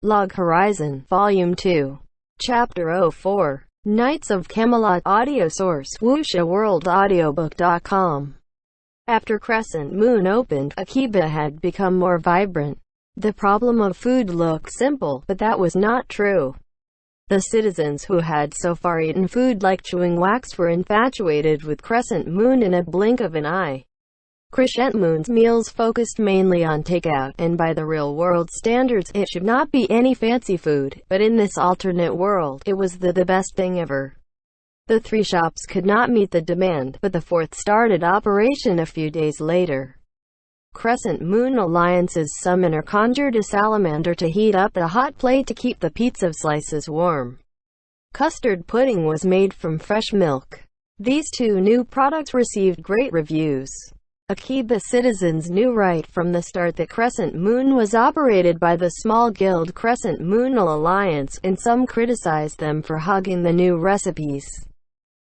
Log Horizon, Volume 2. Chapter 04. Knights of Camelot. Audio source, WuxaWorldAudiobook.com. After Crescent Moon opened, Akiba had become more vibrant. The problem of food looked simple, but that was not true. The citizens who had so far eaten food like chewing wax were infatuated with Crescent Moon in a blink of an eye. Crescent Moon's meals focused mainly on takeout, and by the real-world standards, it should not be any fancy food, but in this alternate world, it was the best thing ever. The three shops could not meet the demand, but the fourth started operation a few days later. Crescent Moon Alliance's summoner conjured a salamander to heat up a hot plate to keep the pizza slices warm. Custard pudding was made from fresh milk. These two new products received great reviews. Akiba citizens knew right from the start that Crescent Moon was operated by the small guild Crescent Moon Alliance, and some criticized them for hugging the new recipes.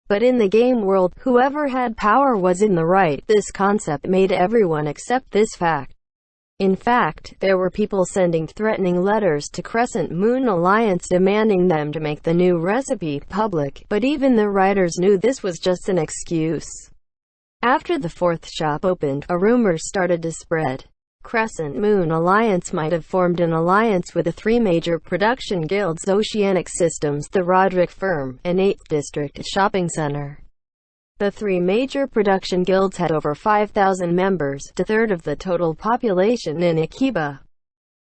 But in the game world, whoever had power was in the right. This concept made everyone accept this fact. In fact, there were people sending threatening letters to Crescent Moon Alliance demanding them to make the new recipe public, but even the writers knew this was just an excuse. After the fourth shop opened, a rumor started to spread. Crescent Moon Alliance might have formed an alliance with the three major production guilds: Oceanic Systems, the Roderick Firm, and 8th District Shopping Center. The three major production guilds had over 5,000 members, a third of the total population in Akiba.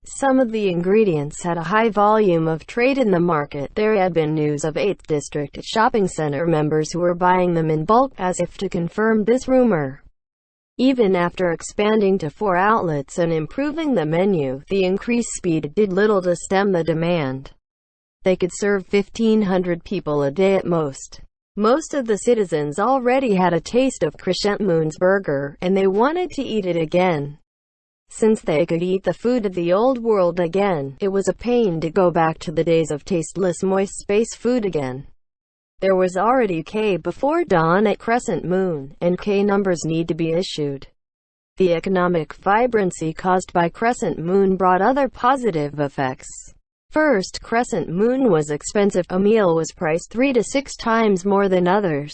Some of the ingredients had a high volume of trade in the market. There had been news of 8th District Shopping Center members who were buying them in bulk, as if to confirm this rumor. Even after expanding to 4 outlets and improving the menu, the increased speed did little to stem the demand. They could serve 1,500 people a day at most. Most of the citizens already had a taste of Crescent Moon's burger, and they wanted to eat it again. Since they could eat the food of the old world again, it was a pain to go back to the days of tasteless moist space food again. There was already K before dawn at Crescent Moon, and K numbers need to be issued. The economic vibrancy caused by Crescent Moon brought other positive effects. First, Crescent Moon was expensive. A meal was priced 3 to 6 times more than others.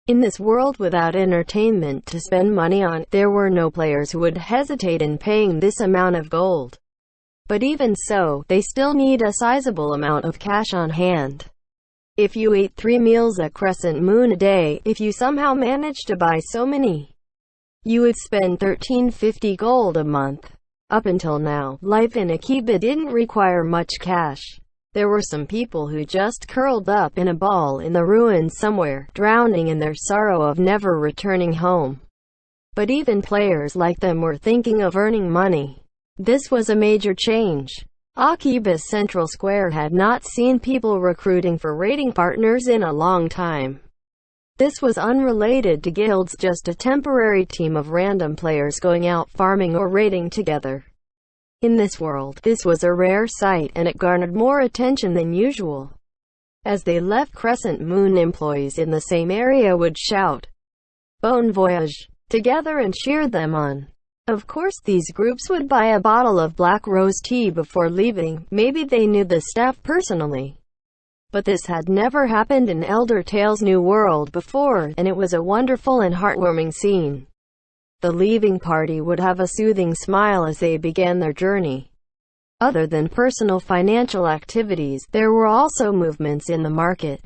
In this world without entertainment to spend money on, there were no players who would hesitate in paying this amount of gold. But even so, they still need a sizable amount of cash on hand. If you ate 3 meals at Crescent Moon a day, if you somehow managed to buy so many, you would spend 1350 gold a month. Up until now, life in Akiba didn't require much cash. There were some people who just curled up in a ball in the ruins somewhere, drowning in their sorrow of never returning home. But even players like them were thinking of earning money. This was a major change. Akiba's Central Square had not seen people recruiting for raiding partners in a long time. This was unrelated to guilds, just a temporary team of random players going out farming or raiding together. In this world, this was a rare sight, and it garnered more attention than usual. As they left Crescent Moon, employees in the same area would shout, "Bon voyage!" together and cheer them on. Of course, these groups would buy a bottle of black rose tea before leaving. Maybe they knew the staff personally. But this had never happened in Elder Tale's New World before, and it was a wonderful and heartwarming scene. The leaving party would have a soothing smile as they began their journey. Other than personal financial activities, there were also movements in the market.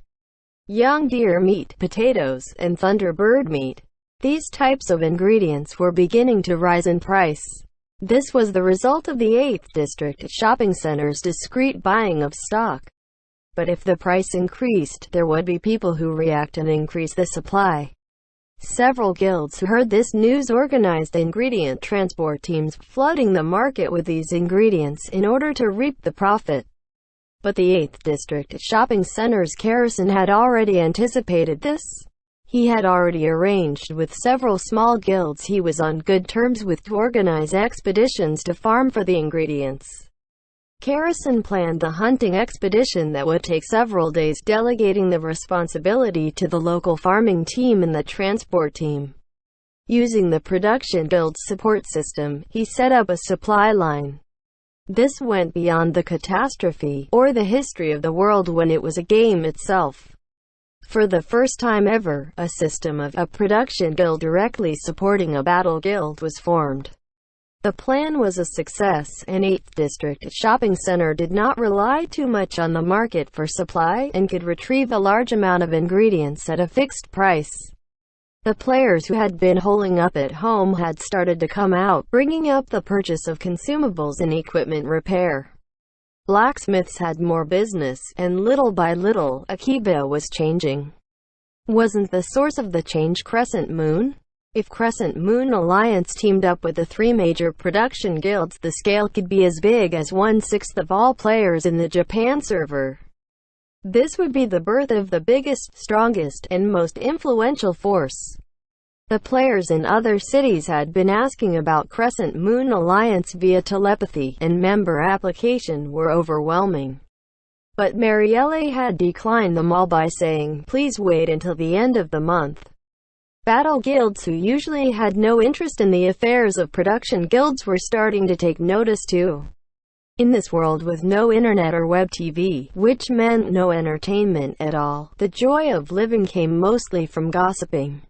Young deer meat, potatoes, and thunderbird meat. These types of ingredients were beginning to rise in price. This was the result of the 8th District Shopping Center's discreet buying of stock. But if the price increased, there would be people who react and increase the supply. Several guilds who heard this news organized ingredient transport teams, flooding the market with these ingredients in order to reap the profit. But the 8th District Shopping Center's Karison had already anticipated this. He had already arranged with several small guilds he was on good terms with to organize expeditions to farm for the ingredients. Karison planned the hunting expedition that would take several days, delegating the responsibility to the local farming team and the transport team. Using the production guild's support system, he set up a supply line. This went beyond the catastrophe, or the history of the world when it was a game itself. For the first time ever, a system of a production guild directly supporting a battle guild was formed. The plan was a success, and 8th District Shopping Center did not rely too much on the market for supply, and could retrieve a large amount of ingredients at a fixed price. The players who had been holing up at home had started to come out, bringing up the purchase of consumables and equipment repair. Blacksmiths had more business, and little by little, Akiba was changing. Wasn't the source of the change Crescent Moon? If Crescent Moon Alliance teamed up with the 3 major production guilds, the scale could be as big as 1/6 of all players in the Japan server. This would be the birth of the biggest, strongest, and most influential force. The players in other cities had been asking about Crescent Moon Alliance via telepathy, and member application were overwhelming. But Marielle had declined them all by saying, "Please wait until the end of the month." Battle guilds who usually had no interest in the affairs of production guilds were starting to take notice too. In this world with no internet or web TV, which meant no entertainment at all, the joy of living came mostly from gossiping.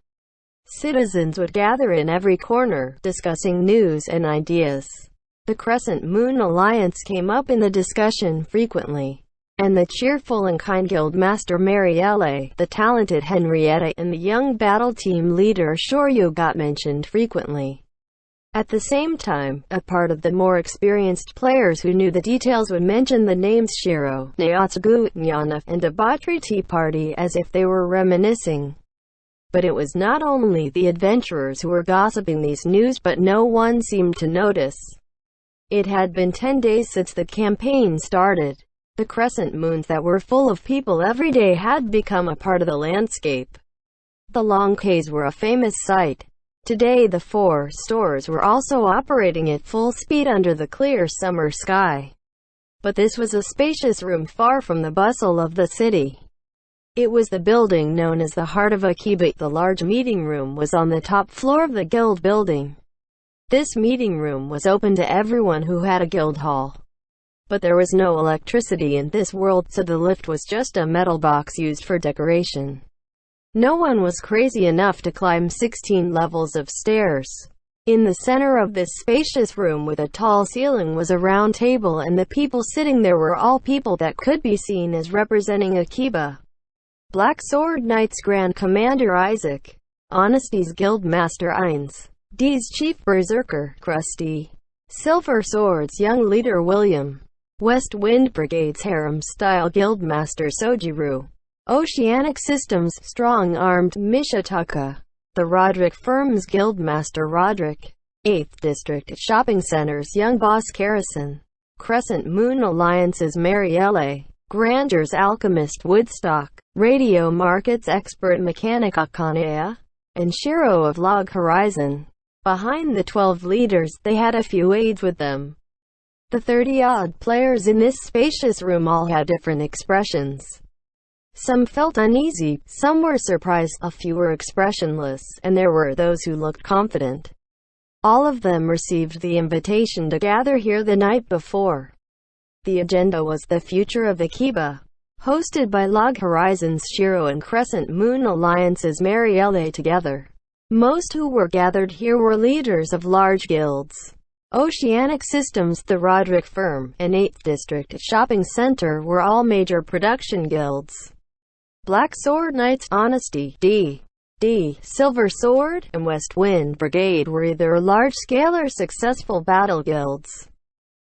Citizens would gather in every corner, discussing news and ideas. The Crescent Moon Alliance came up in the discussion frequently, and the cheerful and kind guild master Marielle, the talented Henrietta, and the young battle team leader Shoryu got mentioned frequently. At the same time, a part of the more experienced players who knew the details would mention the names Shiro, Naotsugu, Nyana, and Debauchery Tea Party as if they were reminiscing. But it was not only the adventurers who were gossiping these news, but no one seemed to notice. It had been 10 days since the campaign started. The crescent moons that were full of people every day had become a part of the landscape. The long quays were a famous sight. Today the 4 stores were also operating at full speed under the clear summer sky. But this was a spacious room far from the bustle of the city. It was the building known as the Heart of Akiba. The large meeting room was on the top floor of the guild building. This meeting room was open to everyone who had a guild hall. But there was no electricity in this world, so the lift was just a metal box used for decoration. No one was crazy enough to climb 16 levels of stairs. In the center of this spacious room with a tall ceiling was a round table, and the people sitting there were all people that could be seen as representing Akiba. Black Sword Knights Grand Commander Isaac, Honesty's Guild Master Ainz, D's Chief Berserker Krusty, Silver Sword's Young Leader William, West Wind Brigade's Harem-style Guild Master Sojiru, Oceanic Systems Strong-Armed Mishitaka, the Roderick Firm's Guild Master Roderick, 8th District Shopping Center's Young Boss Karison, Crescent Moon Alliance's Marielle, Granger's Alchemist Woodstock, Radio Market's Expert Mechanic Akane, and Shiro of Log Horizon. Behind the 12 leaders, they had a few aides with them. The 30-odd players in this spacious room all had different expressions. Some felt uneasy, some were surprised, a few were expressionless, and there were those who looked confident. All of them received the invitation to gather here the night before. The agenda was the future of Akiba, hosted by Log Horizon's Shiro and Crescent Moon Alliance's Marielle together. Most who were gathered here were leaders of large guilds. Oceanic Systems, the Roderick Firm, and 8th District Shopping Center were all major production guilds. Black Sword Knights, Honesty, D, Silver Sword, and West Wind Brigade were either large-scale or successful battle guilds.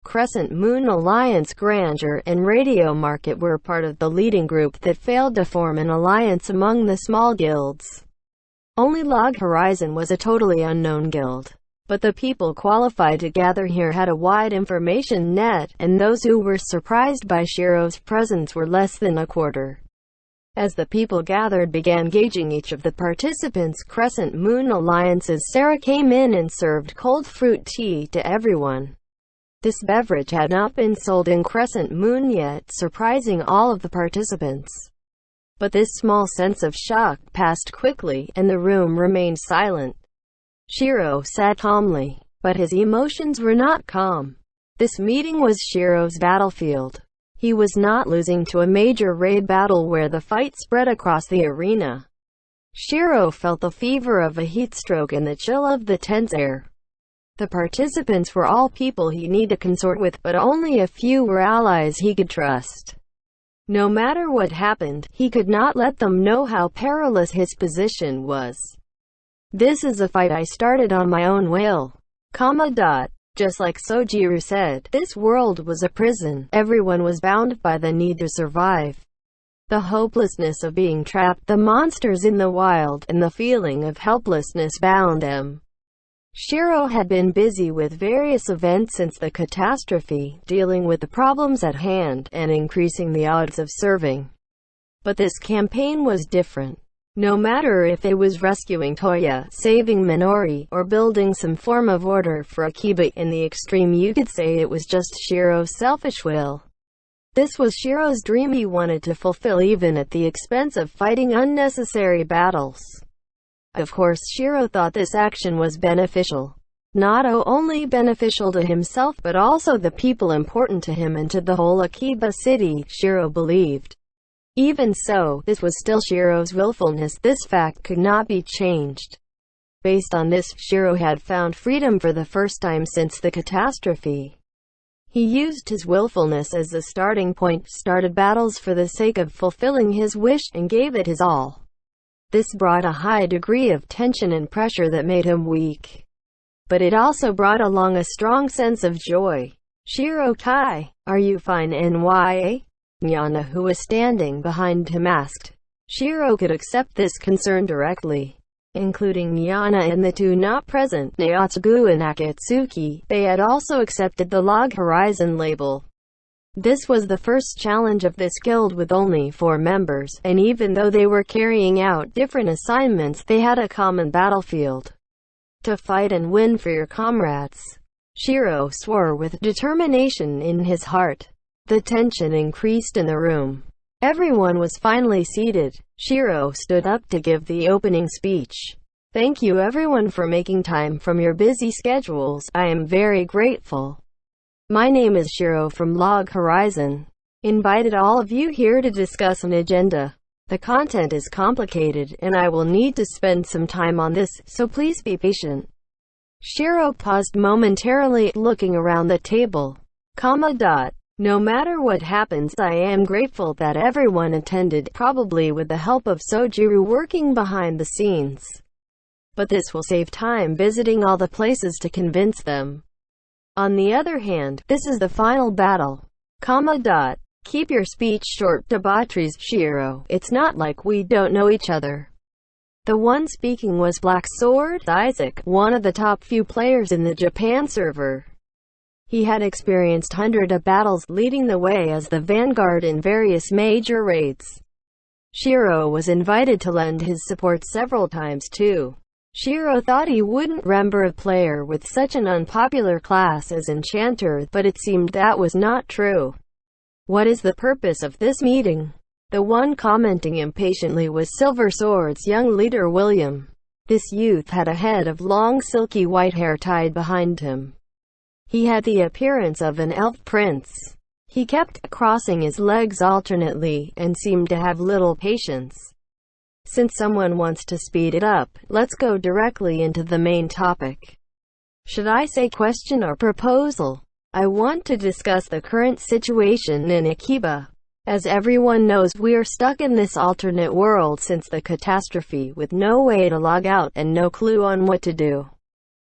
Crescent Moon Alliance, Granger, and Radio Market were part of the leading group that failed to form an alliance among the small guilds. Only Log Horizon was a totally unknown guild. But the people qualified to gather here had a wide information net, and those who were surprised by Shiro's presence were less than a quarter. As the people gathered began gauging each of the participants, Crescent Moon Alliance's Sarah came in and served cold fruit tea to everyone. This beverage had not been sold in Crescent Moon yet, surprising all of the participants. But this small sense of shock passed quickly, and the room remained silent. Shiro sat calmly, but his emotions were not calm. This meeting was Shiro's battlefield. He was not losing to a major raid battle where the fight spread across the arena. Shiro felt the fever of a heat stroke and the chill of the tense air. The participants were all people he needed to consort with, but only a few were allies he could trust. No matter what happened, he could not let them know how perilous his position was. This is a fight I started on my own will. Just like Sojiru said, this world was a prison. Everyone was bound by the need to survive. The hopelessness of being trapped, the monsters in the wild, and the feeling of helplessness bound them. Shiro had been busy with various events since the catastrophe, dealing with the problems at hand, and increasing the odds of serving. But this campaign was different. No matter if it was rescuing Toya, saving Minori, or building some form of order for Akiba, in the extreme you could say it was just Shiro's selfish will. This was Shiro's dream he wanted to fulfill even at the expense of fighting unnecessary battles. Of course Shiro thought this action was beneficial. Not only beneficial to himself but also the people important to him and to the whole Akiba city, Shiro believed. Even so, this was still Shiro's willfulness. This fact could not be changed. Based on this, Shiro had found freedom for the first time since the catastrophe. He used his willfulness as the starting point, started battles for the sake of fulfilling his wish, and gave it his all. This brought a high degree of tension and pressure that made him weak. But it also brought along a strong sense of joy. "Shiro-kai, are you fine nya?" Nyana, who was standing behind him, asked. Shiro could accept this concern directly. Including Nyana and the two not present, Naotsugu and Akatsuki, they had also accepted the Log Horizon label. This was the first challenge of this guild with only 4 members, and even though they were carrying out different assignments, they had a common battlefield to fight and win for your comrades. Shiro swore with determination in his heart. The tension increased in the room. Everyone was finally seated. Shiro stood up to give the opening speech. "Thank you everyone for making time from your busy schedules. I am very grateful. My name is Shiro from Log Horizon. Invited all of you here to discuss an agenda. The content is complicated, and I will need to spend some time on this, so please be patient." Shiro paused momentarily, looking around the table. No matter what happens, I am grateful that everyone attended, probably with the help of Sojiru working behind the scenes. But this will save time visiting all the places to convince them. On the other hand, this is the final battle. Keep your speech short, Debatrice Shiro. It's not like we don't know each other. The one speaking was Black Sword Isaac, one of the top few players in the Japan server. He had experienced hundreds of battles, leading the way as the vanguard in various major raids. Shiro was invited to lend his support several times too. Shiro thought he wouldn't remember a player with such an unpopular class as Enchanter, but it seemed that was not true. "What is the purpose of this meeting?" The one commenting impatiently was Silver Sword's young leader William. This youth had a head of long silky white hair tied behind him. He had the appearance of an elf prince. He kept crossing his legs alternately, and seemed to have little patience. Since someone wants to speed it up, let's go directly into the main topic. Should I say question or proposal? I want to discuss the current situation in Akiba. As everyone knows, we are stuck in this alternate world since the catastrophe, with no way to log out, and no clue on what to do.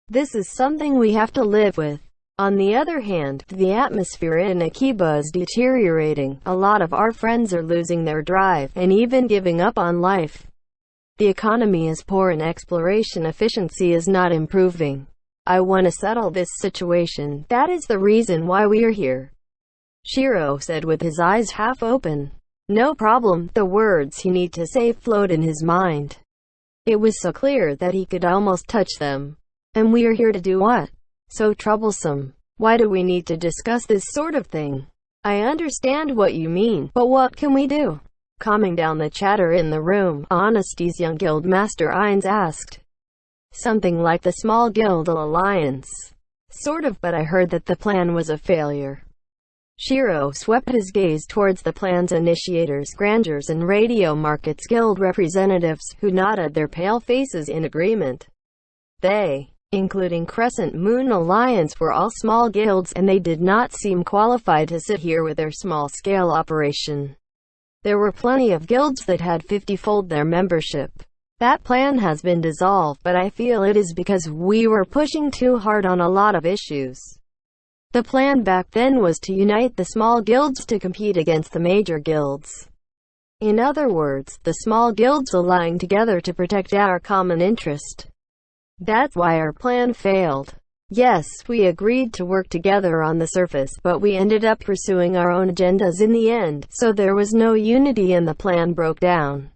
This is something we have to live with. On the other hand, the atmosphere in Akiba is deteriorating. A lot of our friends are losing their drive, and even giving up on life. The economy is poor and exploration efficiency is not improving. I want to settle this situation. That is the reason why we are here. Shiro said with his eyes half open. No problem. The words he needed to say flowed in his mind. It was so clear that he could almost touch them. And we are here to do what? So troublesome. Why do we need to discuss this sort of thing? I understand what you mean, but what can we do? Calming down the chatter in the room, Honesty's young guild master Ines asked. Something like the Small Guild Alliance. Sort of, but I heard that the plan was a failure. Shiro swept his gaze towards the plan's initiators, grangers and Radio Markets Guild representatives, who nodded their pale faces in agreement. They, including Crescent Moon Alliance, were all small guilds, and they did not seem qualified to sit here with their small-scale operation. There were plenty of guilds that had 50-fold their membership. That plan has been dissolved, but I feel it is because we were pushing too hard on a lot of issues. The plan back then was to unite the small guilds to compete against the major guilds. In other words, the small guilds allying together to protect our common interest. That's why our plan failed. Yes, we agreed to work together on the surface, but we ended up pursuing our own agendas in the end, so there was no unity and the plan broke down.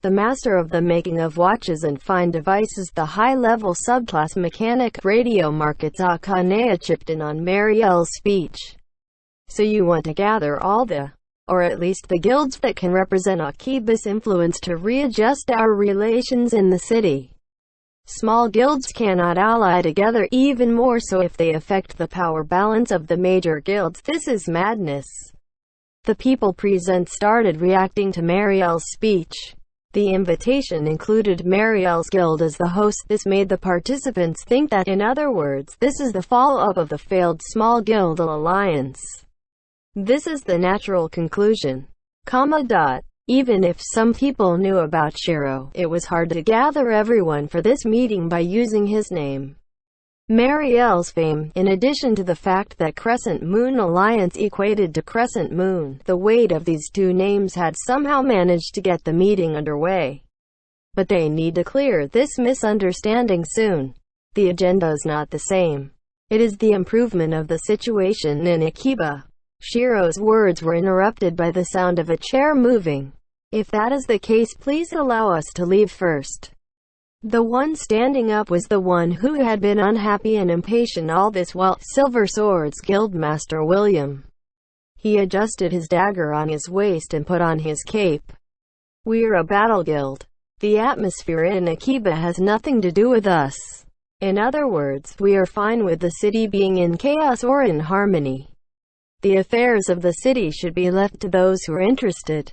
The master of the making of watches and fine devices, the high-level subclass mechanic, Radio Markets Akanea, chipped in on Marielle's speech. So you want to gather all the, or at least the guilds that can represent Akiba's influence to readjust our relations in the city. Small guilds cannot ally together, even more so if they affect the power balance of the major guilds. This is madness. The people present started reacting to Marielle's speech. The invitation included Marielle's guild as the host. This made the participants think that, in other words, this is the follow-up of the failed small guild alliance. This is the natural conclusion. Even if some people knew about Shiro, it was hard to gather everyone for this meeting by using his name. Marielle's fame, in addition to the fact that Crescent Moon Alliance equated to Crescent Moon, the weight of these two names had somehow managed to get the meeting underway. But they need to clear this misunderstanding soon. The agenda is not the same. It is the improvement of the situation in Akiba. Shiro's words were interrupted by the sound of a chair moving. If that is the case, please allow us to leave first. The one standing up was the one who had been unhappy and impatient all this while, Silver Swords Guildmaster William. He adjusted his dagger on his waist and put on his cape. We're a battle guild. The atmosphere in Akiba has nothing to do with us. In other words, we are fine with the city being in chaos or in harmony. The affairs of the city should be left to those who are interested.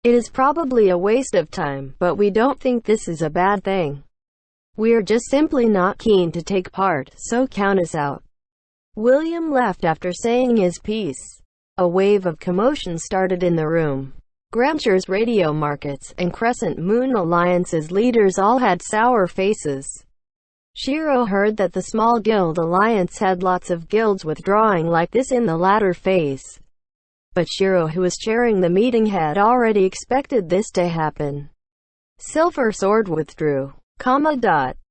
It is probably a waste of time, but we don't think this is a bad thing. We're just simply not keen to take part, so count us out. William left after saying his piece. A wave of commotion started in the room. Gramshar's Radio Markets and Crescent Moon Alliance's leaders all had sour faces. Shiro heard that the small guild alliance had lots of guilds withdrawing like this in the latter phase. But Shiro, who was chairing the meeting, had already expected this to happen. Silver Sword withdrew.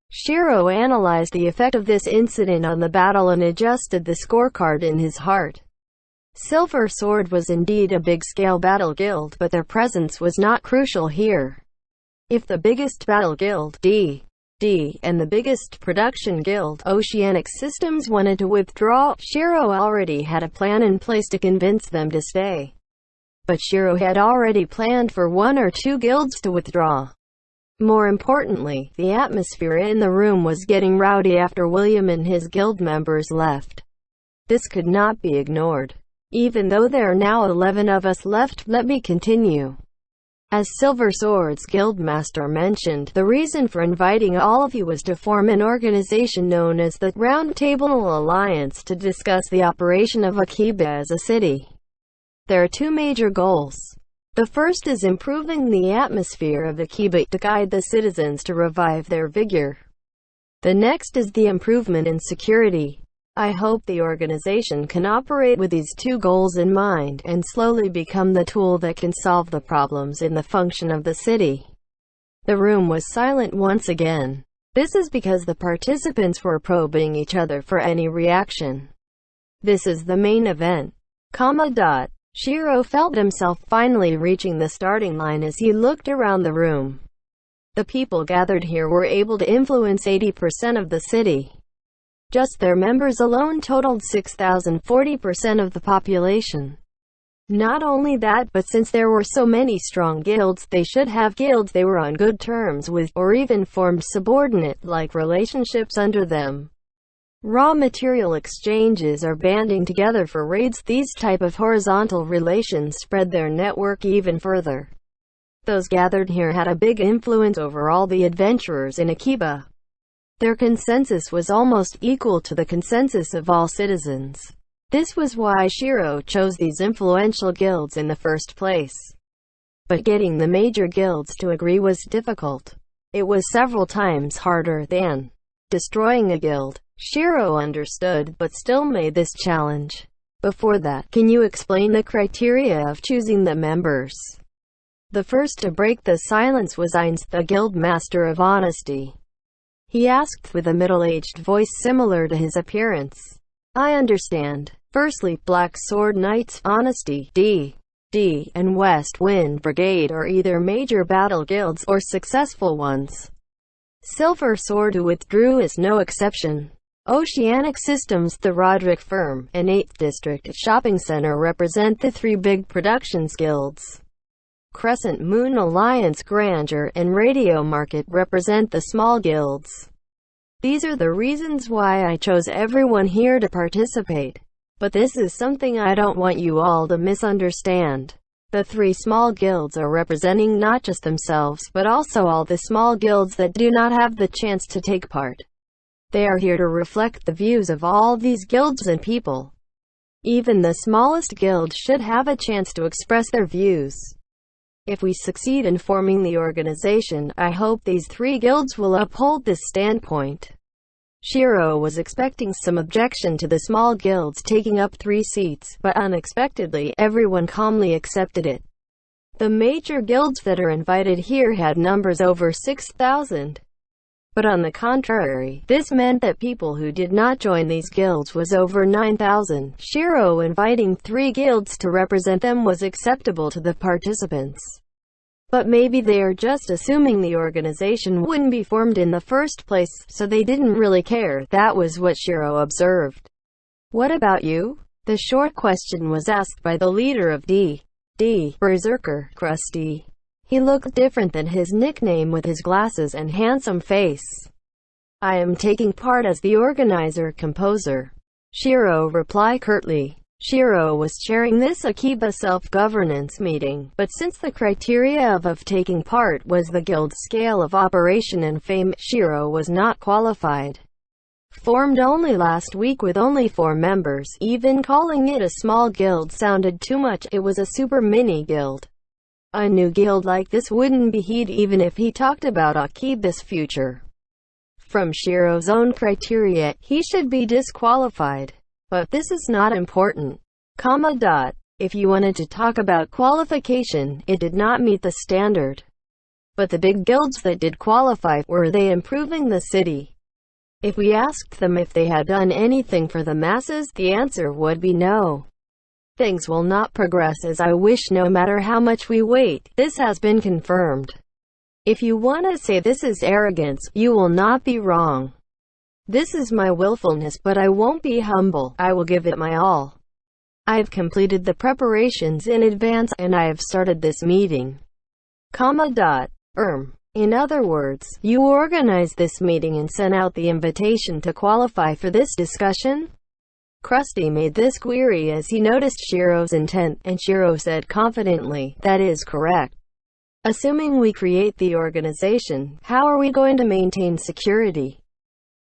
Shiro analyzed the effect of this incident on the battle and adjusted the scorecard in his heart. Silver Sword was indeed a big-scale battle guild, but their presence was not crucial here. If the biggest battle guild, and the biggest production guild, Oceanic Systems, wanted to withdraw, Shiro already had a plan in place to convince them to stay. But Shiro had already planned for one or two guilds to withdraw. More importantly, the atmosphere in the room was getting rowdy after William and his guild members left. This could not be ignored. Even though there are now 11 of us left, let me continue. As Silver Swords Guildmaster mentioned, the reason for inviting all of you was to form an organization known as the Round Table Alliance to discuss the operation of Akiba as a city. There are two major goals. The first is improving the atmosphere of Akiba to guide the citizens to revive their vigor. The next is the improvement in security. I hope the organization can operate with these two goals in mind, and slowly become the tool that can solve the problems in the function of the city. The room was silent once again. This is because the participants were probing each other for any reaction. This is the main event. Shiro felt himself finally reaching the starting line as he looked around the room. The people gathered here were able to influence 80% of the city. Just their members alone totaled 6,000, 40% of the population. Not only that, but since there were so many strong guilds, they should have guilds they were on good terms with, or even formed subordinate-like relationships under them. Raw material exchanges are banding together for raids. These type of horizontal relations spread their network even further. Those gathered here had a big influence over all the adventurers in Akiba. Their consensus was almost equal to the consensus of all citizens. This was why Shiro chose these influential guilds in the first place. But getting the major guilds to agree was difficult. It was several times harder than destroying a guild. Shiro understood, but still made this challenge. Before that, can you explain the criteria of choosing the members? The first to break the silence was Ainz, the guild master of honesty. He asked with a middle-aged voice similar to his appearance. I understand. Firstly, Black Sword Knights, Honesty, D, and West Wind Brigade are either major battle guilds or successful ones. Silver Sword, who withdrew, is no exception. Oceanic Systems, the Roderick firm, and 8th District Shopping Center represent the three big productions guilds. Crescent Moon Alliance, Grandeur, and Radio Market represent the small guilds. These are the reasons why I chose everyone here to participate. But this is something I don't want you all to misunderstand. The three small guilds are representing not just themselves, but also all the small guilds that do not have the chance to take part. They are here to reflect the views of all these guilds and people. Even the smallest guild should have a chance to express their views. If we succeed in forming the organization, I hope these three guilds will uphold this standpoint. Shiro was expecting some objection to the small guilds taking up 3 seats, but unexpectedly, everyone calmly accepted it. The major guilds that are invited here had numbers over 6,000. But on the contrary, this meant that people who did not join these guilds was over 9,000. Shiro inviting 3 guilds to represent them was acceptable to the participants. But maybe they are just assuming the organization wouldn't be formed in the first place, so they didn't really care. That was what Shiro observed. What about you? The short question was asked by the leader of D. Berserker, Krusty. He looked different than his nickname with his glasses and handsome face. I am taking part as the organizer-composer. Shiro replied curtly. Shiro was chairing this Akiba self-governance meeting, but since the criteria of taking part was the guild's scale of operation and fame, Shiro was not qualified. Formed only last week with only 4 members, even calling it a small guild sounded too much. It was a super mini guild. A new guild like this wouldn't be heed even if he talked about Akiba's future. From Shiro's own criteria, he should be disqualified. But this is not important. If you wanted to talk about qualification, it did not meet the standard. But the big guilds that did qualify, were they improving the city? If we asked them if they had done anything for the masses, the answer would be no. Things will not progress as I wish no matter how much we wait. This has been confirmed. If you want to say this is arrogance, you will not be wrong. This is my willfulness, but I won't be humble. I will give it my all. I have completed the preparations in advance, and I have started this meeting. In other words, you organized this meeting and sent out the invitation to qualify for this discussion? Krusty made this query as he noticed Shiro's intent, and Shiro said confidently, that is correct. Assuming we create the organization, how are we going to maintain security?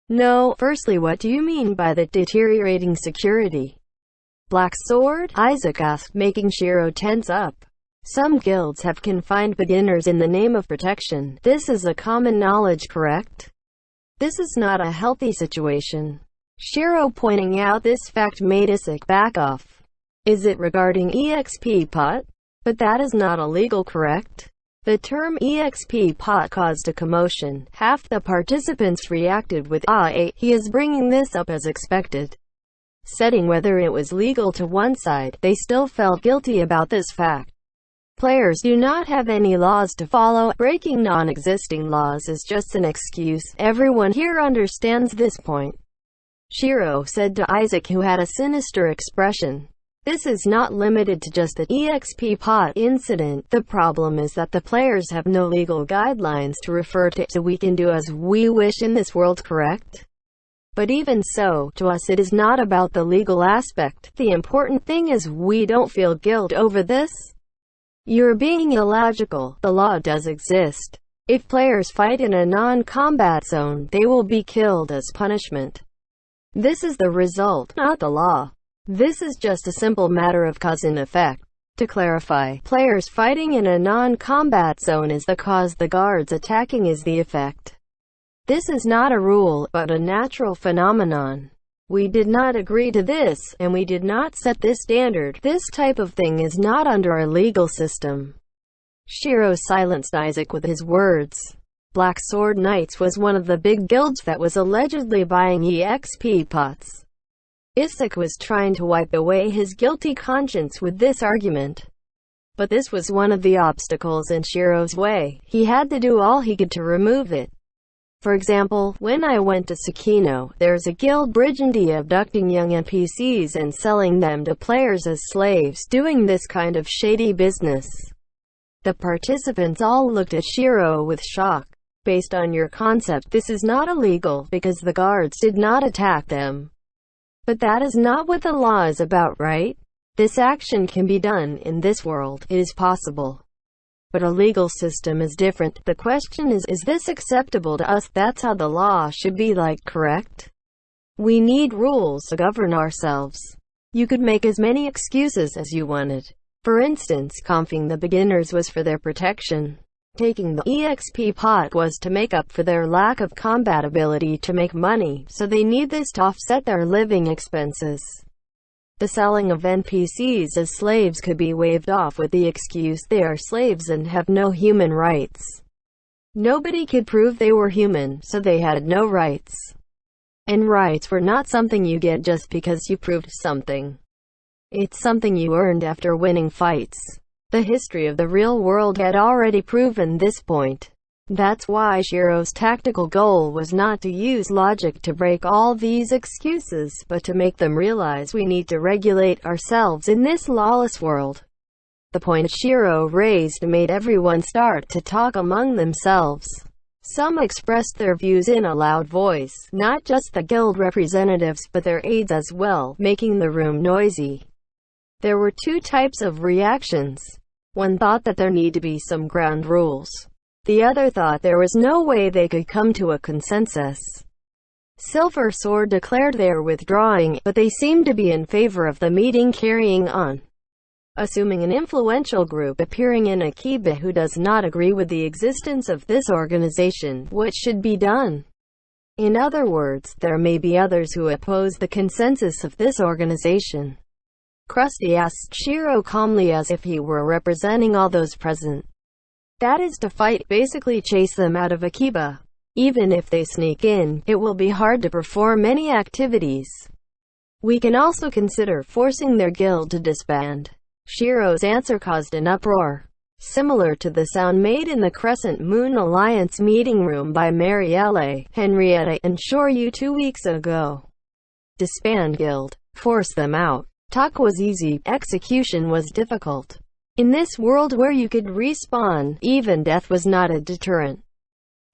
No, firstly, what do you mean by the deteriorating security? Black Sword? Isaac asked, making Shiro tense up. Some guilds have confined beginners in the name of protection. This is a common knowledge, correct? This is not a healthy situation. Shiro pointing out this fact made Isaac back off. Is it regarding EXP pot? But that is not illegal, correct? The term EXP pot caused a commotion. Half the participants reacted with he is bringing this up as expected. Setting whether it was legal to one side, they still felt guilty about this fact. Players do not have any laws to follow. Breaking non-existing laws is just an excuse. Everyone here understands this point. Shiro said to Isaac, who had a sinister expression. This is not limited to just the EXP pot incident. The problem is that the players have no legal guidelines to refer to, so we can do as we wish in this world, correct? But even so, to us it is not about the legal aspect. The important thing is we don't feel guilt over this. You're being illogical. The law does exist. If players fight in a non-combat zone, they will be killed as punishment. This is the result, not the law. This is just a simple matter of cause and effect. To clarify, players fighting in a non-combat zone is the cause, the guards attacking is the effect. This is not a rule, but a natural phenomenon. We did not agree to this, and we did not set this standard. This type of thing is not under our legal system. Shiro silenced Isaac with his words. Black Sword Knights was one of the big guilds that was allegedly buying EXP pots. Isaac was trying to wipe away his guilty conscience with this argument. But this was one of the obstacles in Shiro's way. He had to do all he could to remove it. For example, when I went to Tsukino, there's a guild Brigandia abducting young NPCs and selling them to players as slaves, doing this kind of shady business. The participants all looked at Shiro with shock. Based on your concept, this is not illegal, because the guards did not attack them. But that is not what the law is about, right? This action can be done in this world. It is possible. But a legal system is different. The question is this acceptable to us? That's how the law should be, like, correct? We need rules to govern ourselves. You could make as many excuses as you wanted. For instance, comping the beginners was for their protection. Taking the EXP pot was to make up for their lack of combat ability to make money, so they need this to offset their living expenses. The selling of NPCs as slaves could be waved off with the excuse they are slaves and have no human rights. Nobody could prove they were human, so they had no rights. And rights were not something you get just because you proved something. It's something you earned after winning fights. The history of the real world had already proven this point. That's why Shiro's tactical goal was not to use logic to break all these excuses, but to make them realize we need to regulate ourselves in this lawless world. The point Shiro raised made everyone start to talk among themselves. Some expressed their views in a loud voice, not just the guild representatives but their aides as well, making the room noisy. There were two types of reactions. One thought that there need to be some ground rules. The other thought there was no way they could come to a consensus. Silver Sword declared they were withdrawing, but they seemed to be in favor of the meeting carrying on. Assuming an influential group appearing in Akiba who does not agree with the existence of this organization, what should be done? In other words, there may be others who oppose the consensus of this organization. Krusty asked Shiro calmly as if he were representing all those present. That is to fight, basically chase them out of Akiba. Even if they sneak in, it will be hard to perform many activities. We can also consider forcing their guild to disband. Shiro's answer caused an uproar, similar to the sound made in the Crescent Moon Alliance meeting room by Marielle, Henrietta, and Shoryu 2 weeks ago. Disband guild. Force them out. Talk was easy, execution was difficult. In this world where you could respawn, even death was not a deterrent.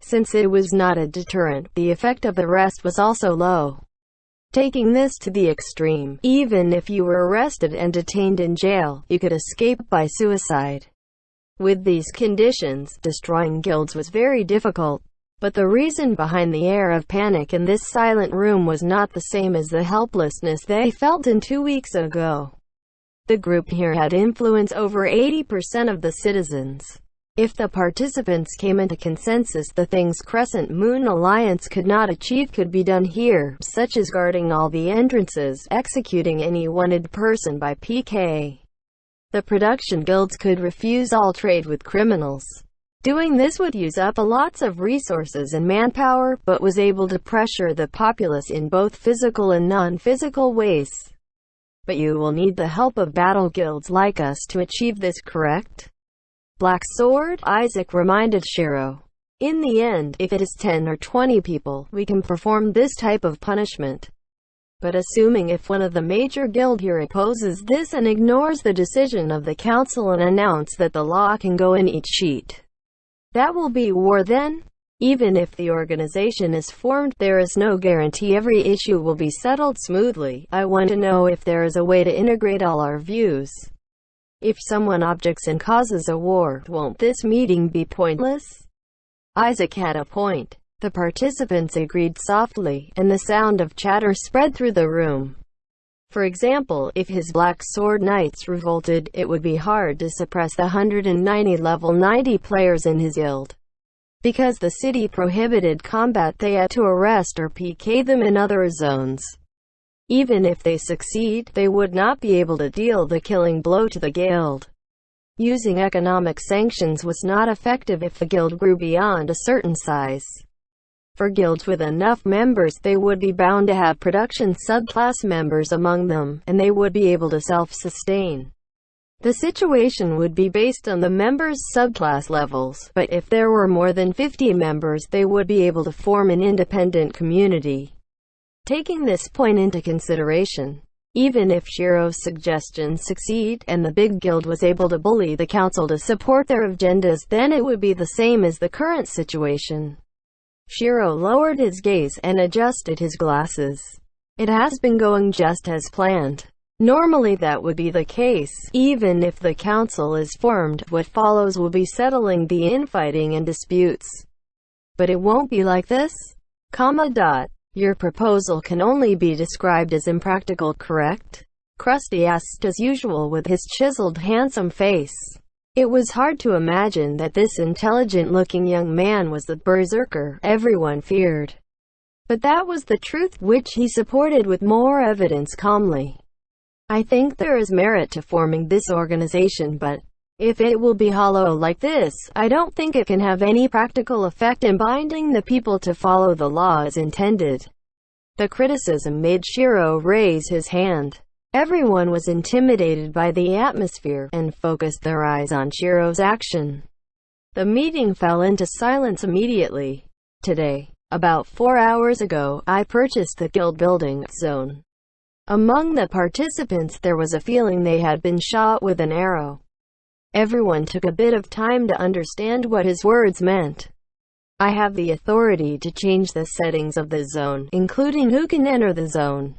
Since it was not a deterrent, the effect of arrest was also low. Taking this to the extreme, even if you were arrested and detained in jail, you could escape by suicide. With these conditions, destroying guilds was very difficult. But the reason behind the air of panic in this silent room was not the same as the helplessness they felt 2 weeks ago. The group here had influence over 80% of the citizens. If the participants came into consensus, the things Crescent Moon Alliance could not achieve could be done here, such as guarding all the entrances, executing any wanted person by PK. The production guilds could refuse all trade with criminals. Doing this would use up lots of resources and manpower, but was able to pressure the populace in both physical and non-physical ways. But you will need the help of battle guilds like us to achieve this, correct? Black Sword, Isaac reminded Shiro. In the end, if it is 10 or 20 people, we can perform this type of punishment. But assuming if one of the major guild here opposes this and ignores the decision of the council and announce that the law can go in each sheet, that will be war then? Even if the organization is formed, there is no guarantee every issue will be settled smoothly. I want to know if there is a way to integrate all our views. If someone objects and causes a war, won't this meeting be pointless? Isaac had a point. The participants agreed softly, and the sound of chatter spread through the room. For example, if his Black Sword Knights revolted, it would be hard to suppress the 190 level 90 players in his guild. Because the city prohibited combat, they had to arrest or PK them in other zones. Even if they succeed, they would not be able to deal the killing blow to the guild. Using economic sanctions was not effective if the guild grew beyond a certain size. For guilds with enough members, they would be bound to have production subclass members among them, and they would be able to self-sustain. The situation would be based on the members' subclass levels, but if there were more than 50 members, they would be able to form an independent community. Taking this point into consideration, even if Shiro's suggestions succeed, and the big guild was able to bully the council to support their agendas, then it would be the same as the current situation. Shiro lowered his gaze and adjusted his glasses. It has been going just as planned. Normally that would be the case. Even if the council is formed, what follows will be settling the infighting and disputes. But it won't be like this. Your proposal can only be described as impractical, correct? Krusty asked as usual with his chiseled handsome face. It was hard to imagine that this intelligent-looking young man was the berserker everyone feared. But that was the truth, which he supported with more evidence calmly. I think there is merit to forming this organization, but if it will be hollow like this, I don't think it can have any practical effect in binding the people to follow the law as intended. The criticism made Shiro raise his hand. Everyone was intimidated by the atmosphere, and focused their eyes on Shiro's action. The meeting fell into silence immediately. Today, about 4 hours ago, I purchased the guild building zone. Among the participants there was a feeling they had been shot with an arrow. Everyone took a bit of time to understand what his words meant. I have the authority to change the settings of the zone, including who can enter the zone.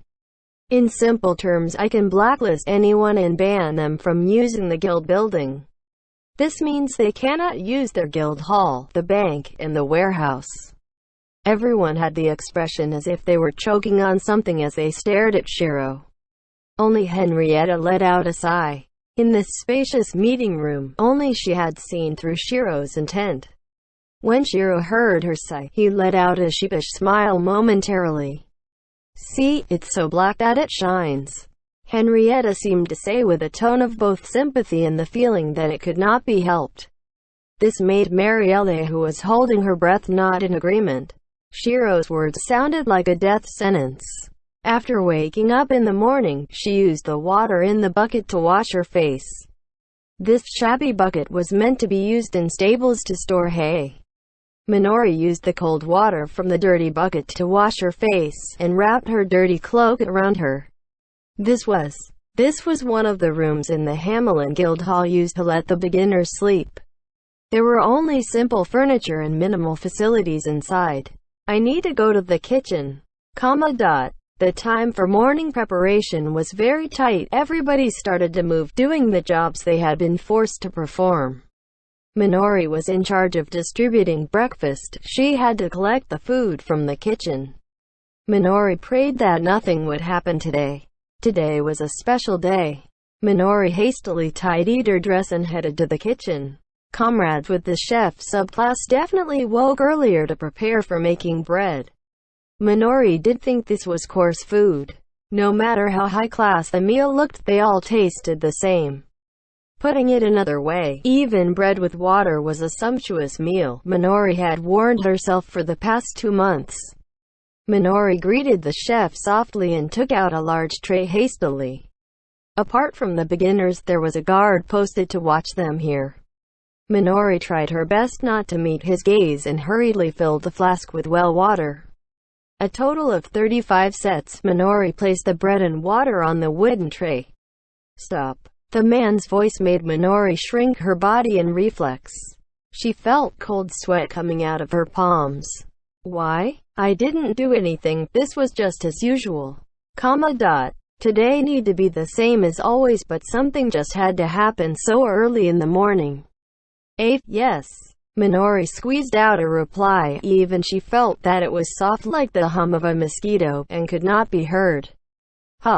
In simple terms, I can blacklist anyone and ban them from using the guild building. This means they cannot use their guild hall, the bank, and the warehouse. Everyone had the expression as if they were choking on something as they stared at Shiro. Only Henrietta let out a sigh. In this spacious meeting room, only she had seen through Shiro's intent. When Shiro heard her sigh, he let out a sheepish smile momentarily. See, it's so black that it shines. Henrietta seemed to say with a tone of both sympathy and the feeling that it could not be helped. This made Marielle, who was holding her breath, nod in agreement. Shiro's words sounded like a death sentence. After waking up in the morning, she used the water in the bucket to wash her face. This shabby bucket was meant to be used in stables to store hay. Minori used the cold water from the dirty bucket to wash her face, and wrapped her dirty cloak around her. This was one of the rooms in the Hamelin Guild Hall used to let the beginners sleep. There were only simple furniture and minimal facilities inside. I need to go to the kitchen. The time for morning preparation was very tight. Everybody started to move, doing the jobs they had been forced to perform. Minori was in charge of distributing breakfast. She had to collect the food from the kitchen. Minori prayed that nothing would happen today. Today was a special day. Minori hastily tidied her dress and headed to the kitchen. Comrades with the chef subclass definitely woke earlier to prepare for making bread. Minori did think this was coarse food. No matter how high class the meal looked, they all tasted the same. Putting it another way, even bread with water was a sumptuous meal. Minori had warned herself for the past 2 months. Minori greeted the chef softly and took out a large tray hastily. Apart from the beginners, there was a guard posted to watch them here. Minori tried her best not to meet his gaze and hurriedly filled the flask with well water. A total of 35 sets. Minori placed the bread and water on the wooden tray. Stop. The man's voice made Minori shrink her body in reflex. She felt cold sweat coming out of her palms. Why? I didn't do anything, this was just as usual. Today need to be the same as always, but something just had to happen so early in the morning. Yes. Minori squeezed out a reply, even she felt that it was soft like the hum of a mosquito, and could not be heard.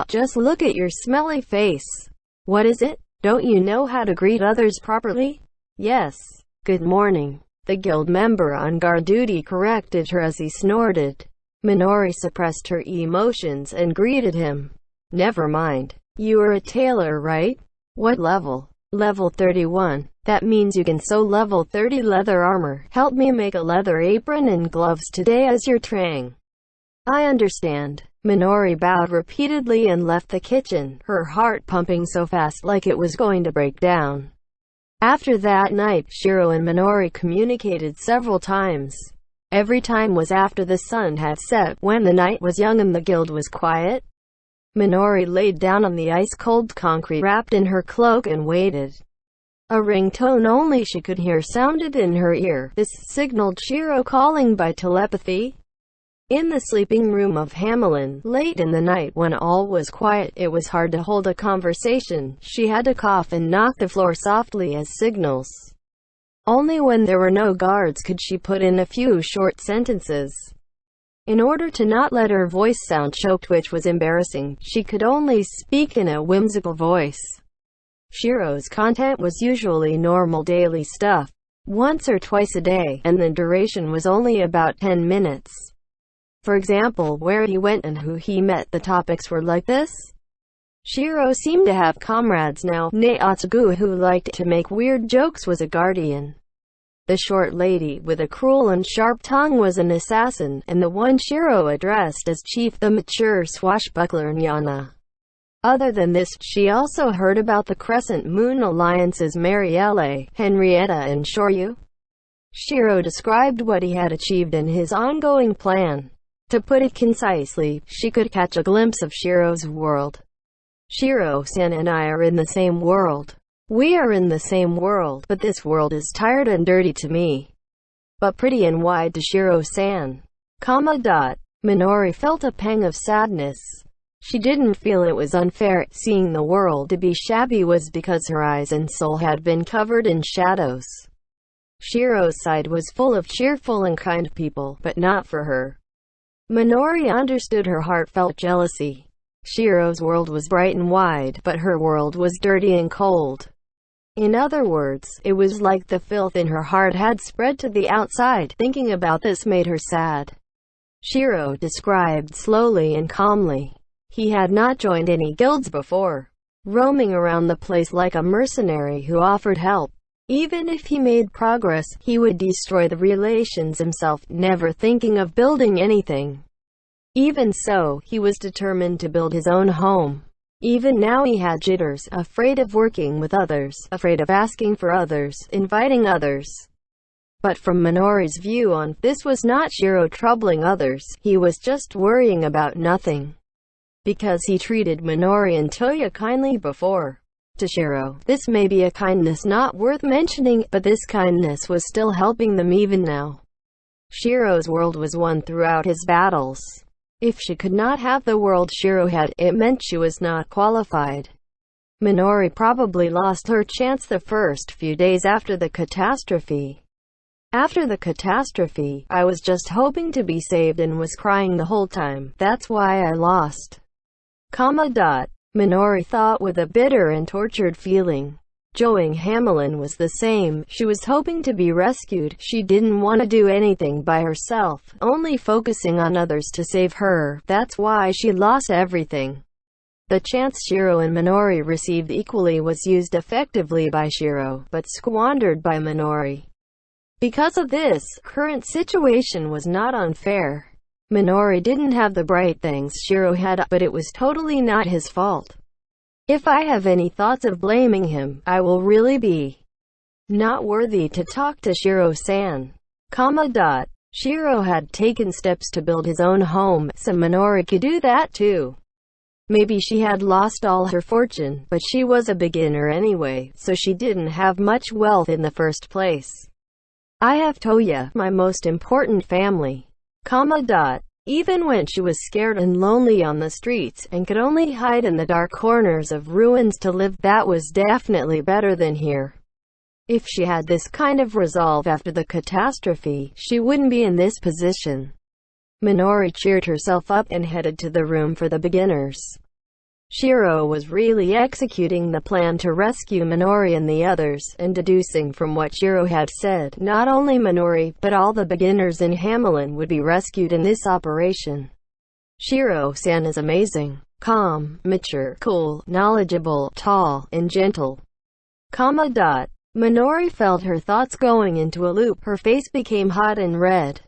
Just look at your smelly face. What is it? Don't you know how to greet others properly? Yes. Good morning. The guild member on guard duty corrected her as he snorted. Minori suppressed her emotions and greeted him. Never mind. You are a tailor, right? What level? Level 31. That means you can sew level 30 leather armor. Help me make a leather apron and gloves today as your training. I understand. Minori bowed repeatedly and left the kitchen, her heart pumping so fast like it was going to break down. After that night, Shiro and Minori communicated several times. Every time was after the sun had set, when the night was young and the guild was quiet. Minori laid down on the ice-cold concrete wrapped in her cloak and waited. A ringtone only she could hear sounded in her ear. This signaled Shiro calling by telepathy. In the sleeping room of Hamelin, late in the night when all was quiet, it was hard to hold a conversation. She had to cough and knock the floor softly as signals. Only when there were no guards could she put in a few short sentences. In order to not let her voice sound choked, which was embarrassing, she could only speak in a whimsical voice. Shiro's content was usually normal daily stuff, once or twice a day, and the duration was only about 10 minutes. For example, where he went and who he met. The topics were like this. Shiro seemed to have comrades now. Naotsugu, who liked to make weird jokes, was a guardian. The short lady with a cruel and sharp tongue was an assassin, and the one Shiro addressed as chief, the mature swashbuckler Nyana. Other than this, she also heard about the Crescent Moon Alliance's Marielle, Henrietta and Shoryu. Shiro described what he had achieved in his ongoing plan. To put it concisely, she could catch a glimpse of Shiro's world. Shiro-san and I are in the same world. We are in the same world, but this world is tired and dirty to me. But pretty and wide to Shiro-san. Minori felt a pang of sadness. She didn't feel it was unfair. Seeing the world to be shabby was because her eyes and soul had been covered in shadows. Shiro's side was full of cheerful and kind people, but not for her. Minori understood her heartfelt jealousy. Shiro's world was bright and wide, but her world was dirty and cold. In other words, it was like the filth in her heart had spread to the outside. Thinking about this made her sad. Shiro described slowly and calmly. He had not joined any guilds before, roaming around the place like a mercenary who offered help. Even if he made progress, he would destroy the relations himself, never thinking of building anything. Even so, he was determined to build his own home. Even now he had jitters, afraid of working with others, afraid of asking for others, inviting others. But from Minori's view on, this was not Shiro troubling others, he was just worrying about nothing. Because he treated Minori and Toya kindly before. To Shiro, this may be a kindness not worth mentioning, but this kindness was still helping them even now. Shiro's world was won throughout his battles. If she could not have the world Shiro had, it meant she was not qualified. Minori probably lost her chance the first few days after the catastrophe. After the catastrophe, I was just hoping to be saved and was crying the whole time. That's why I lost. Minori thought with a bitter and tortured feeling. Joining Hamelin was the same. She was hoping to be rescued. She didn't want to do anything by herself, only focusing on others to save her. That's why she lost everything. The chance Shiro and Minori received equally was used effectively by Shiro, but squandered by Minori. Because of this, current situation was not unfair. Minori didn't have the bright things Shiro had, but it was totally not his fault. If I have any thoughts of blaming him, I will really be not worthy to talk to Shiro-san. Shiro had taken steps to build his own home, so Minori could do that too. Maybe she had lost all her fortune, but she was a beginner anyway, so she didn't have much wealth in the first place. I have Toya, my most important family. Even when she was scared and lonely on the streets, and could only hide in the dark corners of ruins to live, that was definitely better than here. If she had this kind of resolve after the catastrophe, she wouldn't be in this position. Minori cheered herself up and headed to the room for the beginners. Shiro was really executing the plan to rescue Minori and the others, and deducing from what Shiro had said, not only Minori, but all the beginners in Hamelin would be rescued in this operation. Shiro-san is amazing. Calm, mature, cool, knowledgeable, tall, and gentle. Minori felt her thoughts going into a loop. Her face became hot and red.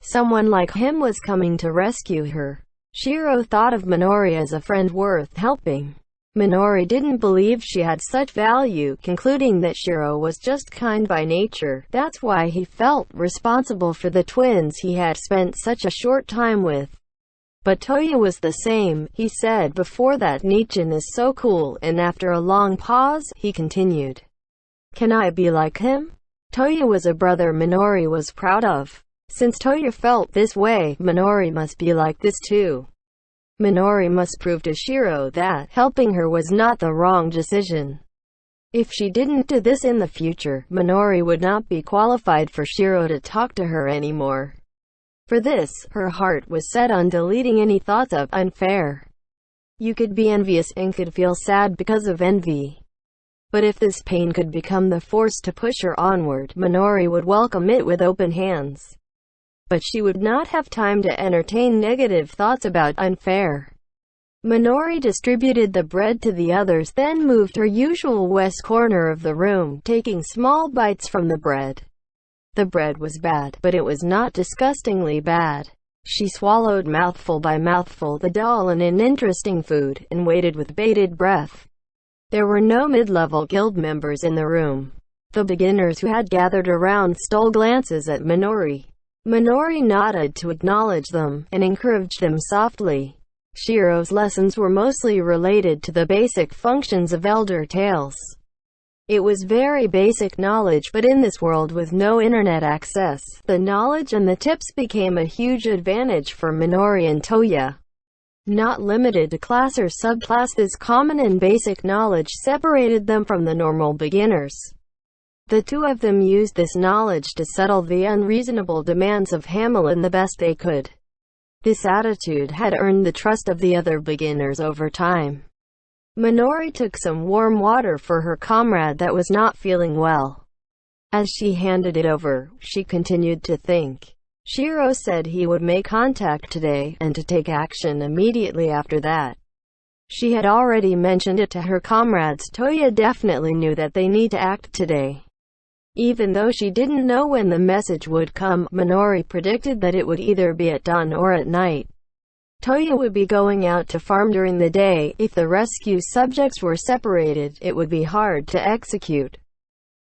Someone like him was coming to rescue her. Shiro thought of Minori as a friend worth helping. Minori didn't believe she had such value, concluding that Shiro was just kind by nature. That's why he felt responsible for the twins he had spent such a short time with. But Toya was the same. He said before that Nichin is so cool, and after a long pause, he continued. Can I be like him? Toya was a brother Minori was proud of. Since Toya felt this way, Minori must be like this too. Minori must prove to Shiro that helping her was not the wrong decision. If she didn't do this in the future, Minori would not be qualified for Shiro to talk to her anymore. For this, her heart was set on deleting any thoughts of unfair. You could be envious and could feel sad because of envy. But if this pain could become the force to push her onward, Minori would welcome it with open hands. But she would not have time to entertain negative thoughts about unfair. Minori distributed the bread to the others, then moved her usual west corner of the room, taking small bites from the bread. The bread was bad, but it was not disgustingly bad. She swallowed mouthful by mouthful the dull and uninteresting food, and waited with bated breath. There were no mid-level guild members in the room. The beginners who had gathered around stole glances at Minori. Minori nodded to acknowledge them, and encouraged them softly. Shiro's lessons were mostly related to the basic functions of Elder Tales. It was very basic knowledge, but in this world with no internet access, the knowledge and the tips became a huge advantage for Minori and Toya. Not limited to class or subclass, this common and basic knowledge separated them from the normal beginners. The two of them used this knowledge to settle the unreasonable demands of Hamelin the best they could. This attitude had earned the trust of the other beginners over time. Minori took some warm water for her comrade that was not feeling well. As she handed it over, she continued to think. Shiro said he would make contact today, and to take action immediately after that. She had already mentioned it to her comrades. Toya definitely knew that they need to act today. Even though she didn't know when the message would come, Minori predicted that it would either be at dawn or at night. Toya would be going out to farm during the day. If the rescue subjects were separated, it would be hard to execute.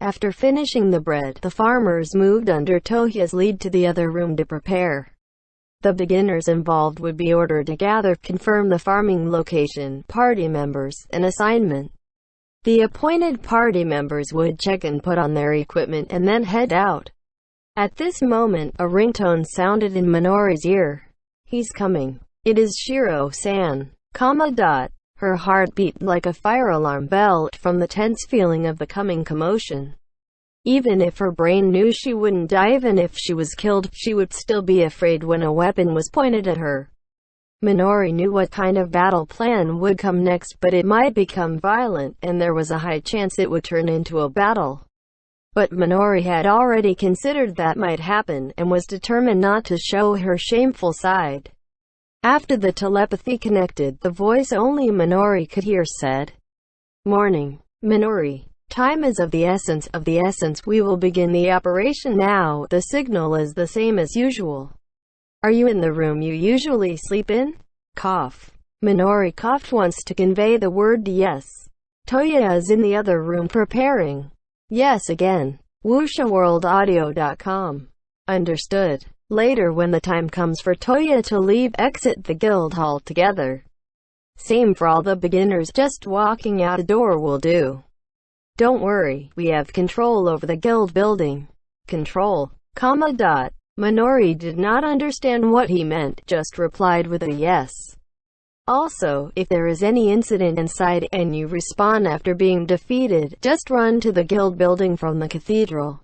After finishing the bread, the farmers moved under Toya's lead to the other room to prepare. The beginners involved would be ordered to gather, confirm the farming location, party members, and assignment. The appointed party members would check and put on their equipment and then head out. At this moment, a ringtone sounded in Minori's ear. He's coming. It is Shiro-san. Her heart beat like a fire alarm bell from the tense feeling of the coming commotion. Even if her brain knew she wouldn't die, even if she was killed, she would still be afraid when a weapon was pointed at her. Minori knew what kind of battle plan would come next, but it might become violent, and there was a high chance it would turn into a battle. But Minori had already considered that might happen, and was determined not to show her shameful side. After the telepathy connected, the voice only Minori could hear said, "Morning, Minori. Time is of the essence. We will begin the operation now. The signal is the same as usual. Are you in the room you usually sleep in?" Cough. Minori coughed once to convey the word yes. Toya is in the other room preparing. Yes again. WuxaWorldAudio.com. Understood. Later, when the time comes for Toya to leave, exit the guild hall together. Same for all the beginners, just walking out a door will do. Don't worry, we have control over the guild building. control, comma dot. Minori did not understand what he meant, just replied with a yes. Also, if there is any incident inside, and you respawn after being defeated, just run to the guild building from the cathedral.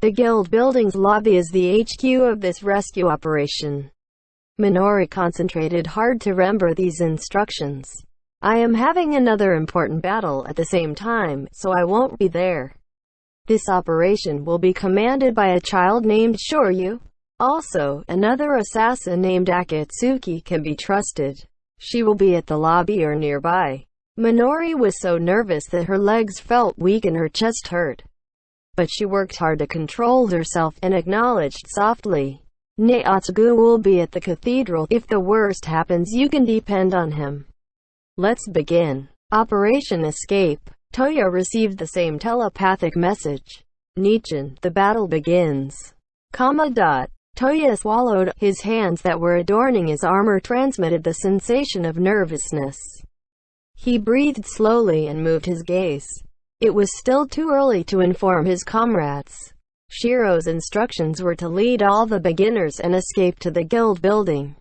The guild building's lobby is the HQ of this rescue operation. Minori concentrated hard to remember these instructions. I am having another important battle at the same time, so I won't be there. This operation will be commanded by a child named Shoryu. Also, another assassin named Akatsuki can be trusted. She will be at the lobby or nearby. Minori was so nervous that her legs felt weak and her chest hurt. But she worked hard to control herself and acknowledged softly, Naotsugu will be at the cathedral. If the worst happens, you can depend on him. Let's begin. Operation Escape. Toya received the same telepathic message. Nichin, the battle begins. Comma dot. Toya swallowed. His hands that were adorning his armor transmitted the sensation of nervousness. He breathed slowly and moved his gaze. It was still too early to inform his comrades. Shiro's instructions were to lead all the beginners and escape to the guild building.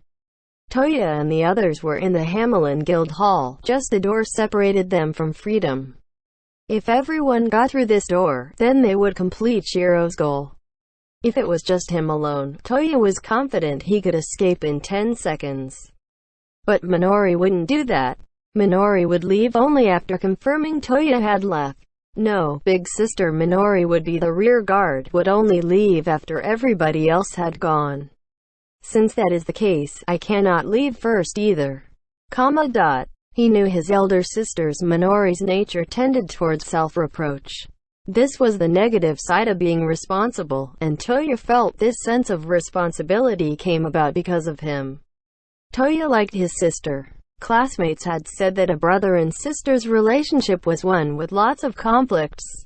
Toya and the others were in the Hamelin Guild Hall. Just a door separated them from freedom. If everyone got through this door, then they would complete Shiro's goal. If it was just him alone, Toya was confident he could escape in 10 seconds. But Minori wouldn't do that. Minori would leave only after confirming Toya had left. No, big sister Minori would be the rear guard, would only leave after everybody else had gone. Since that is the case, I cannot leave first either. Comma dot. He knew his elder sister's Minori's nature tended towards self-reproach. This was the negative side of being responsible, and Toya felt this sense of responsibility came about because of him. Toya liked his sister. Classmates had said that a brother and sister's relationship was one with lots of conflicts.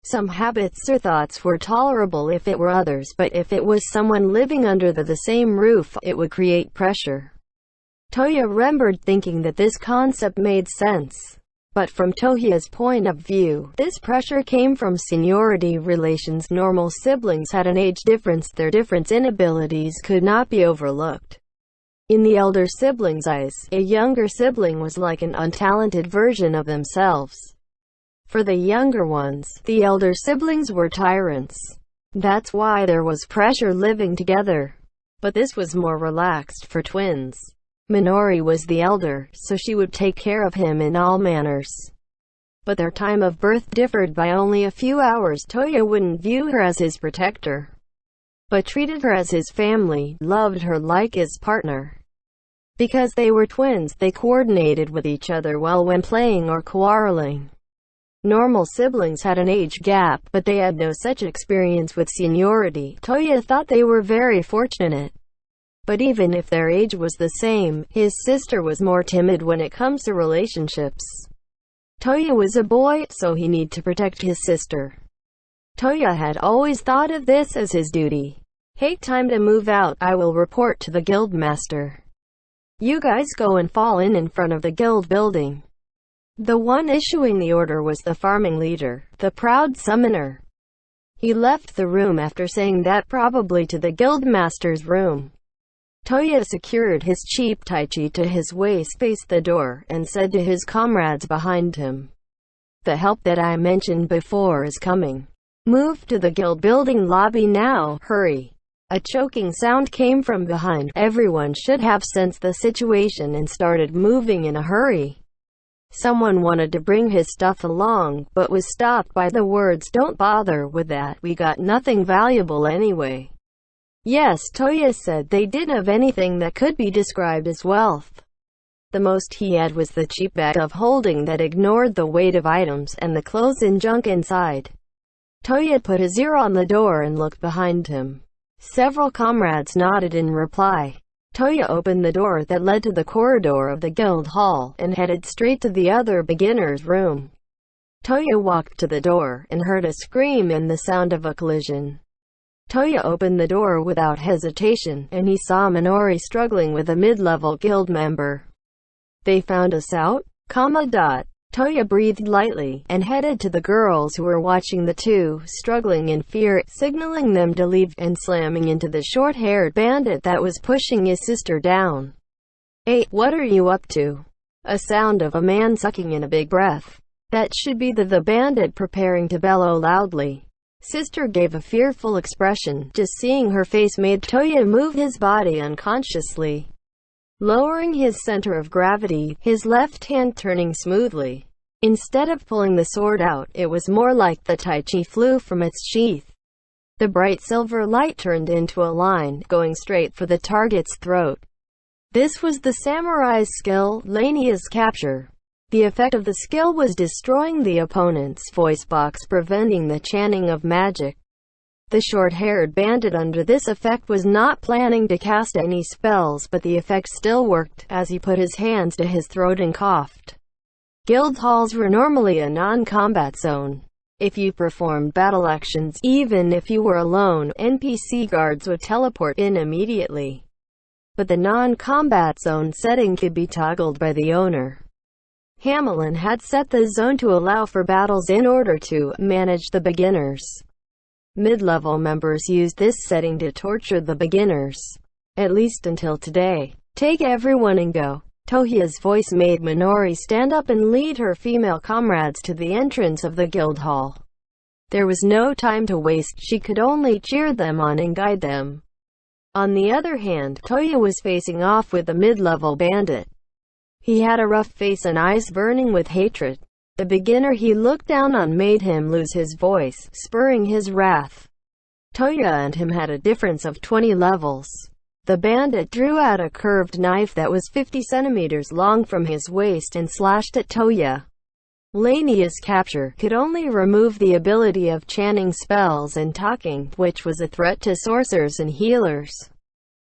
Some habits or thoughts were tolerable if it were others, but if it was someone living under the same roof, it would create pressure. Toya remembered thinking that this concept made sense. But from Toya's point of view, this pressure came from seniority relations. Normal siblings had an age difference. Their difference in abilities could not be overlooked. In the elder sibling's eyes, a younger sibling was like an untalented version of themselves. For the younger ones, the elder siblings were tyrants. That's why there was pressure living together. But this was more relaxed for twins. Minori was the elder, so she would take care of him in all manners. But their time of birth differed by only a few hours. Toya wouldn't view her as his protector, but treated her as his family, loved her like his partner. Because they were twins, they coordinated with each other well when playing or quarreling. Normal siblings had an age gap, but they had no such experience with seniority. Toya thought they were very fortunate. But even if their age was the same, his sister was more timid when it comes to relationships. Toya was a boy, so he needed to protect his sister. Toya had always thought of this as his duty. Hey, time to move out. I will report to the guild master. You guys go and fall in front of the guild building. The one issuing the order was the farming leader, the proud summoner. He left the room after saying that, probably to the guild master's room. Toya secured his cheap taichi to his waist, faced the door, and said to his comrades behind him, "The help that I mentioned before is coming. Move to the guild building lobby now, hurry." A choking sound came from behind. Everyone should have sensed the situation and started moving in a hurry. Someone wanted to bring his stuff along, but was stopped by the words, "Don't bother with that, we got nothing valuable anyway." Yes, Toya said they didn't have anything that could be described as wealth. The most he had was the cheap bag of holding that ignored the weight of items and the clothes and junk inside. Toya put his ear on the door and looked behind him. Several comrades nodded in reply. Toya opened the door that led to the corridor of the guild hall, and headed straight to the other beginner's room. Toya walked to the door, and heard a scream and the sound of a collision. Toya opened the door without hesitation, and he saw Minori struggling with a mid-level guild member. They found us out? Toya breathed lightly, and headed to the girls who were watching the two, struggling in fear, signaling them to leave, and slamming into the short-haired bandit that was pushing his sister down. "Hey, what are you up to?" A sound of a man sucking in a big breath. That should be the bandit preparing to bellow loudly. Sister gave a fearful expression. Just seeing her face made Toya move his body unconsciously, lowering his center of gravity, his left hand turning smoothly. Instead of pulling the sword out, it was more like the Tai Chi flew from its sheath. The bright silver light turned into a line, going straight for the target's throat. This was the samurai's skill, Lania's capture. The effect of the skill was destroying the opponent's voice box, preventing the chanting of magic. The short-haired bandit under this effect was not planning to cast any spells, but the effect still worked, as he put his hands to his throat and coughed. Guild halls were normally a non-combat zone. If you performed battle actions, even if you were alone, NPC guards would teleport in immediately. But the non-combat zone setting could be toggled by the owner. Hamelin had set the zone to allow for battles in order to manage the beginners. Mid-level members used this setting to torture the beginners. At least until today. "Take everyone and go." Toya's voice made Minori stand up and lead her female comrades to the entrance of the guild hall. There was no time to waste, she could only cheer them on and guide them. On the other hand, Toya was facing off with the mid-level bandit. He had a rough face and eyes burning with hatred. The beginner he looked down on made him lose his voice, spurring his wrath. Toya and him had a difference of 20 levels. The bandit drew out a curved knife that was 50 centimeters long from his waist and slashed at Toya. Lania's capture could only remove the ability of chanting spells and talking, which was a threat to sorcerers and healers.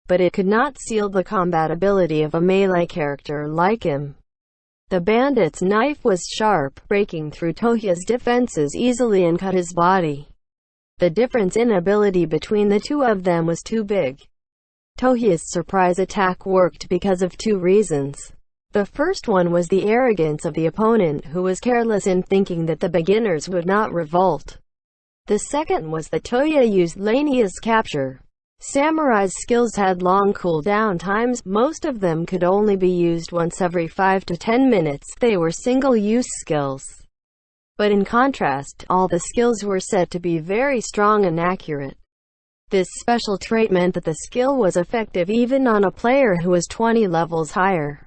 But it could not seal the combat ability of a melee character like him. The bandit's knife was sharp, breaking through Toya's defenses easily and cut his body. The difference in ability between the two of them was too big. Toya's surprise attack worked because of two reasons. The first one was the arrogance of the opponent, who was careless in thinking that the beginners would not revolt. The second was that Toya used Lania's capture. Samurai's skills had long cooldown times, most of them could only be used once every 5 to 10 minutes, they were single-use skills. But in contrast, all the skills were said to be very strong and accurate. This special trait meant that the skill was effective even on a player who was 20 levels higher.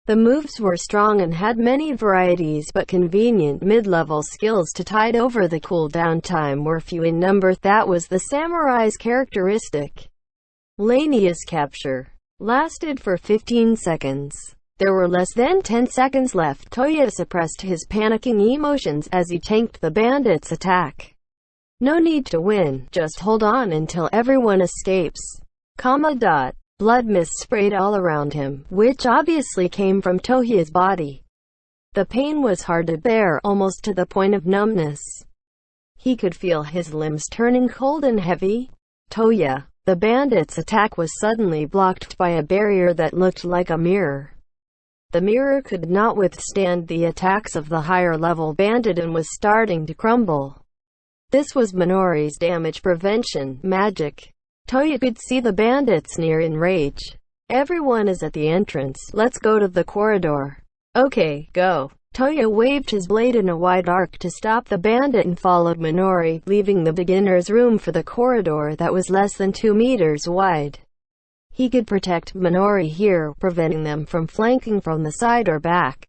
The moves were strong and had many varieties, but convenient mid-level skills to tide over the cooldown time were few in number. That was the samurai's characteristic. Lania's capture lasted for 15 seconds. There were less than 10 seconds left. Toya suppressed his panicking emotions as he tanked the bandit's attack. No need to win, just hold on until everyone escapes. Blood mist sprayed all around him, which obviously came from Toya's body. The pain was hard to bear, almost to the point of numbness. He could feel his limbs turning cold and heavy. Toya. The bandit's attack was suddenly blocked by a barrier that looked like a mirror. The mirror could not withstand the attacks of the higher-level bandit and was starting to crumble. This was Minori's damage prevention magic. Toya could see the bandits near in rage. "Everyone is at the entrance. Let's go to the corridor." "Okay, go." Toya waved his blade in a wide arc to stop the bandit and followed Minori, leaving the beginner's room for the corridor that was less than 2 meters wide. He could protect Minori here, preventing them from flanking from the side or back.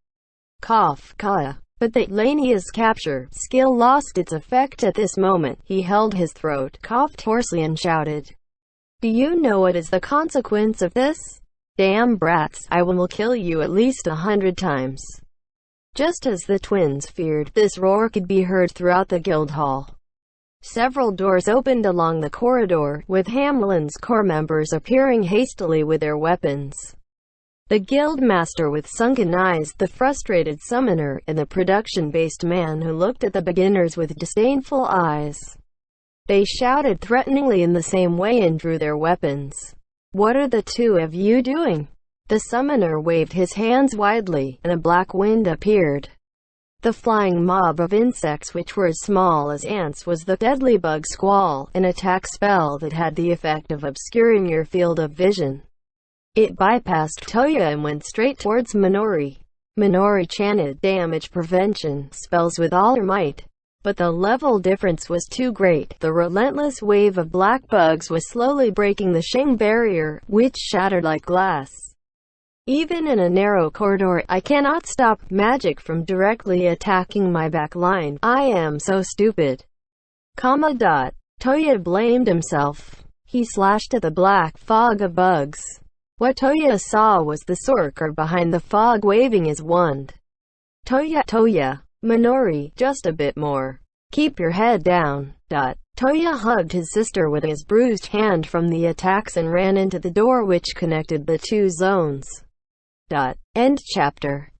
Kaya. But the Lania's capture skill lost its effect at this moment. He held his throat, coughed hoarsely and shouted, "Do you know what is the consequence of this? Damn brats, I will kill you at least 100 times." Just as the twins feared, this roar could be heard throughout the guild hall. Several doors opened along the corridor, with Hamelin's core members appearing hastily with their weapons. The guild master with sunken eyes, the frustrated summoner, and the production-based man who looked at the beginners with disdainful eyes. They shouted threateningly in the same way and drew their weapons. "What are the two of you doing?" The summoner waved his hands widely, and a black wind appeared. The flying mob of insects which were as small as ants was the deadly bug squall, an attack spell that had the effect of obscuring your field of vision. It bypassed Toya and went straight towards Minori. Minori chanted damage prevention spells with all her might, but the level difference was too great. The relentless wave of black bugs was slowly breaking the Shang barrier, which shattered like glass. Even in a narrow corridor, I cannot stop magic from directly attacking my back line. I am so stupid. Toya blamed himself. He slashed at the black fog of bugs. What Toya saw was the sorcerer behind the fog waving his wand. Toya, Minori, just a bit more. Keep your head down. Toya hugged his sister with his bruised hand from the attacks and ran into the door which connected the two zones. End chapter.